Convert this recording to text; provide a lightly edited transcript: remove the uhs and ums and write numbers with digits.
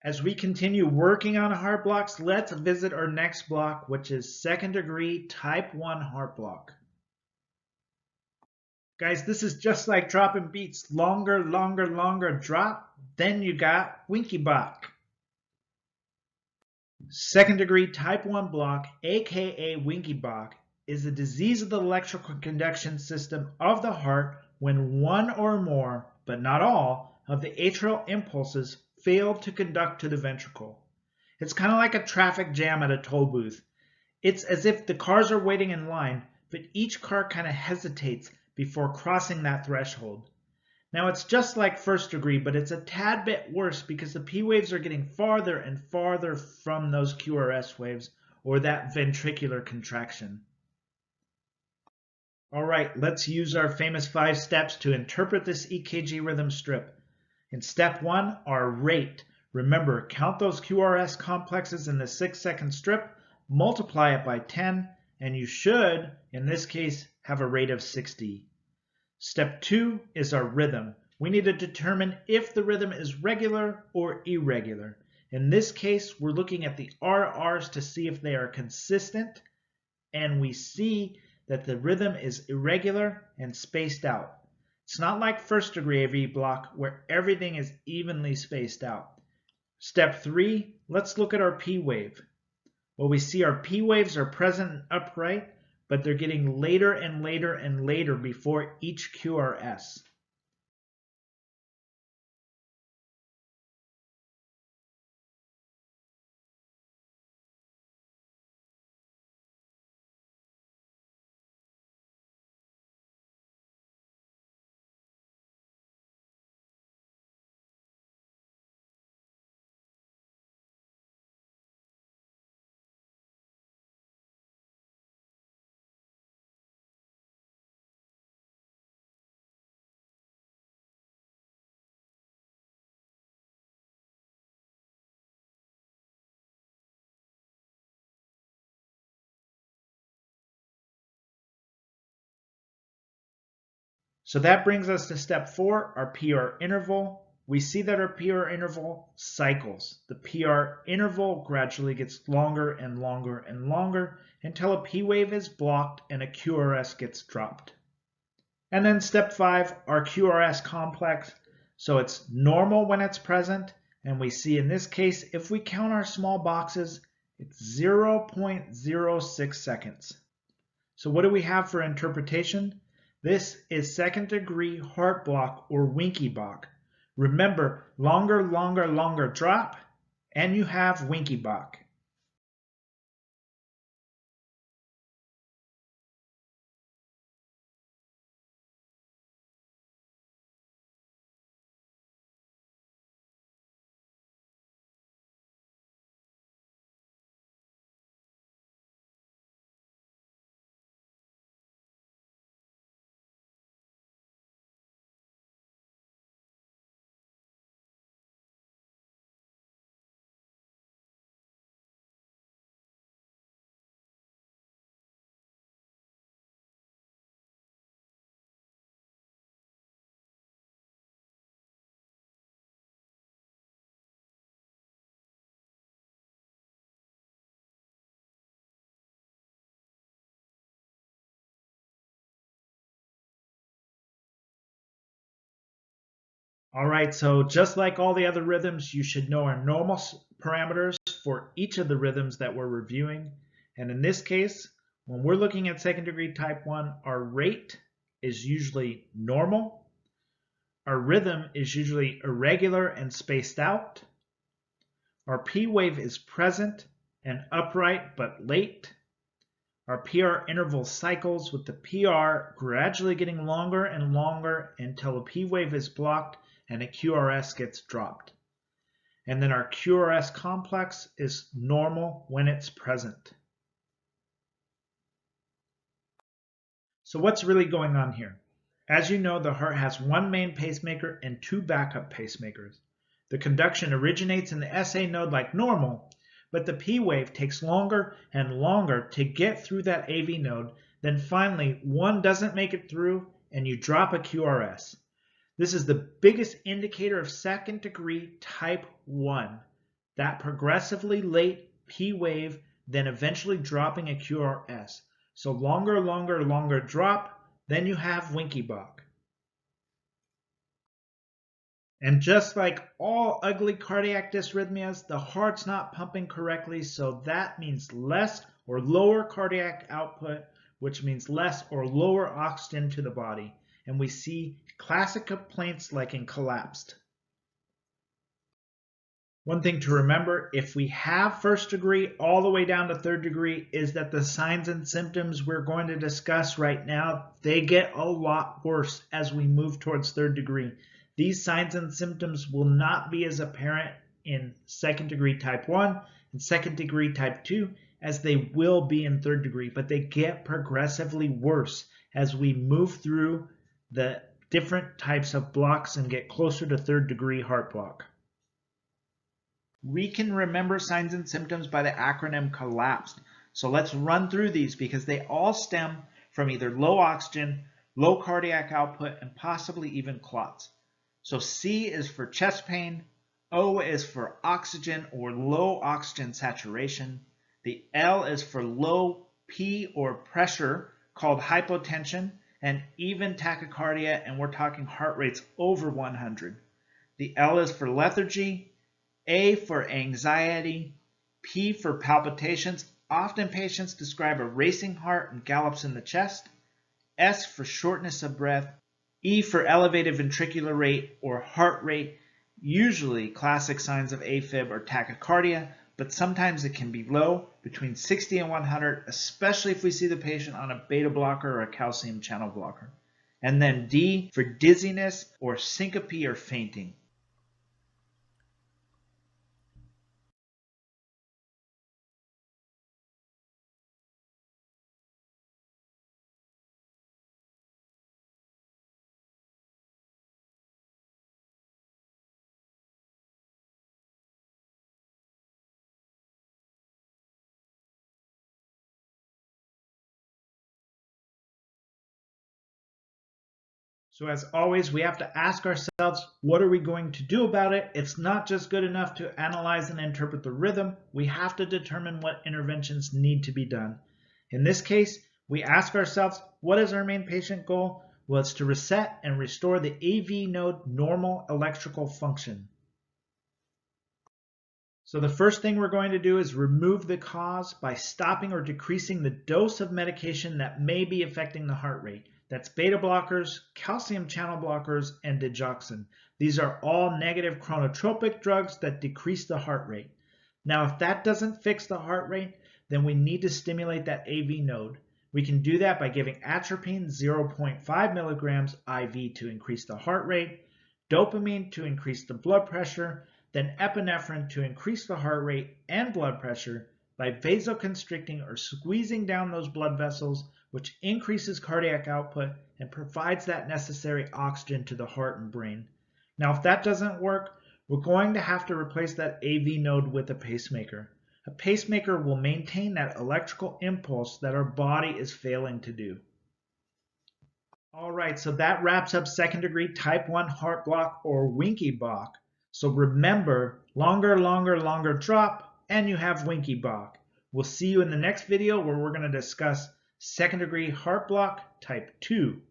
As we continue working on heart blocks, let's visit our next block, which is second degree type 1 heart block. Guys, this is just like dropping beats. Longer, longer, longer drop. Then you got Winky Block. Second degree type 1 block, aka Winky Block, is a disease of the electrical conduction system of the heart when one or more, but not all, of the atrial impulses fail to conduct to the ventricle. It's kind of like a traffic jam at a toll booth. It's as if the cars are waiting in line, but each car kind of hesitates before crossing that threshold. Now it's just like first degree, but it's a tad bit worse because the P waves are getting farther and farther from those QRS waves, or that ventricular contraction. All right, let's use our famous 5 steps to interpret this EKG rhythm strip. In step 1, our rate. Remember, count those QRS complexes in the 6-second strip, multiply it by 10, and you should, in this case, have a rate of 60. Step 2 is our rhythm. We need to determine if the rhythm is regular or irregular. In this case, we're looking at the RRs to see if they are consistent, and we see that the rhythm is irregular and spaced out. It's not like first degree AV block where everything is evenly spaced out. Step 3, let's look at our P wave. Well, we see our P waves are present and upright, but they're getting later and later and later before each QRS. So that brings us to step 4, our PR interval. We see that our PR interval cycles. The PR interval gradually gets longer and longer and longer until a P wave is blocked and a QRS gets dropped. And then step 5, our QRS complex. So it's normal when it's present, and we see in this case, if we count our small boxes, it's 0.06 seconds. So what do we have for interpretation? This is second degree heart block or Winky block. Remember, longer, longer, longer drop, and you have Winky block. All right, so just like all the other rhythms, you should know our normal parameters for each of the rhythms that we're reviewing. And in this case, when we're looking at second degree type 1, our rate is usually normal. Our rhythm is usually irregular and spaced out. Our P wave is present and upright but late. Our PR interval cycles with the PR gradually getting longer and longer until a P wave is blocked and a QRS gets dropped. And then our QRS complex is normal when it's present. So what's really going on here? As you know, the heart has one main pacemaker and 2 backup pacemakers. The conduction originates in the SA node like normal, but the P wave takes longer and longer to get through that AV node. Then finally, one doesn't make it through and you drop a QRS. This is the biggest indicator of second degree type 1. that progressively late P wave, then eventually dropping a QRS. So longer, longer, longer drop, then you have Winky-Bach. And just like all ugly cardiac dysrhythmias, the heart's not pumping correctly, so that means less or lower cardiac output, which means less or lower oxygen to the body. And we see classic complaints like in collapsed. One thing to remember, if we have first degree all the way down to third degree, is that the signs and symptoms we're going to discuss right now, they get a lot worse as we move towards third degree. These signs and symptoms will not be as apparent in second degree type 1 and second degree type 2 as they will be in third degree, but they get progressively worse as we move through the different types of blocks and get closer to third degree heart block. We can remember signs and symptoms by the acronym collapsed. So let's run through these because they all stem from either low oxygen, low cardiac output, and possibly even clots. So C is for chest pain, O is for oxygen or low oxygen saturation, the L is for low P or pressure called hypotension, and even tachycardia, and we're talking heart rates over 100. The L is for lethargy, A for anxiety, P for palpitations. Often patients describe a racing heart and gallops in the chest. S for shortness of breath. E for elevated ventricular rate or heart rate, usually classic signs of AFib or tachycardia, but sometimes it can be low, between 60 and 100, especially if we see the patient on a beta blocker or a calcium channel blocker. And then D for dizziness or syncope or fainting. So as always, we have to ask ourselves, what are we going to do about it? It's not just good enough to analyze and interpret the rhythm. We have to determine what interventions need to be done. In this case, we ask ourselves, what is our main patient goal? Well, it's to reset and restore the AV node normal electrical function. So the first thing we're going to do is remove the cause by stopping or decreasing the dose of medication that may be affecting the heart rate. That's beta blockers, calcium channel blockers, and digoxin. These are all negative chronotropic drugs that decrease the heart rate. Now, if that doesn't fix the heart rate, then we need to stimulate that AV node. We can do that by giving atropine 0.5 milligrams IV to increase the heart rate, dopamine to increase the blood pressure, then epinephrine to increase the heart rate and blood pressure by vasoconstricting or squeezing down those blood vessels, which increases cardiac output and provides that necessary oxygen to the heart and brain. Now, if that doesn't work, we're going to have to replace that AV node with a pacemaker. A pacemaker will maintain that electrical impulse that our body is failing to do. All right, so that wraps up second degree type 1 heart block or Winky-Bach. So remember, longer, longer, longer drop, and you have Winky-Bach. We'll see you in the next video where we're going to discuss second degree heart block type 2.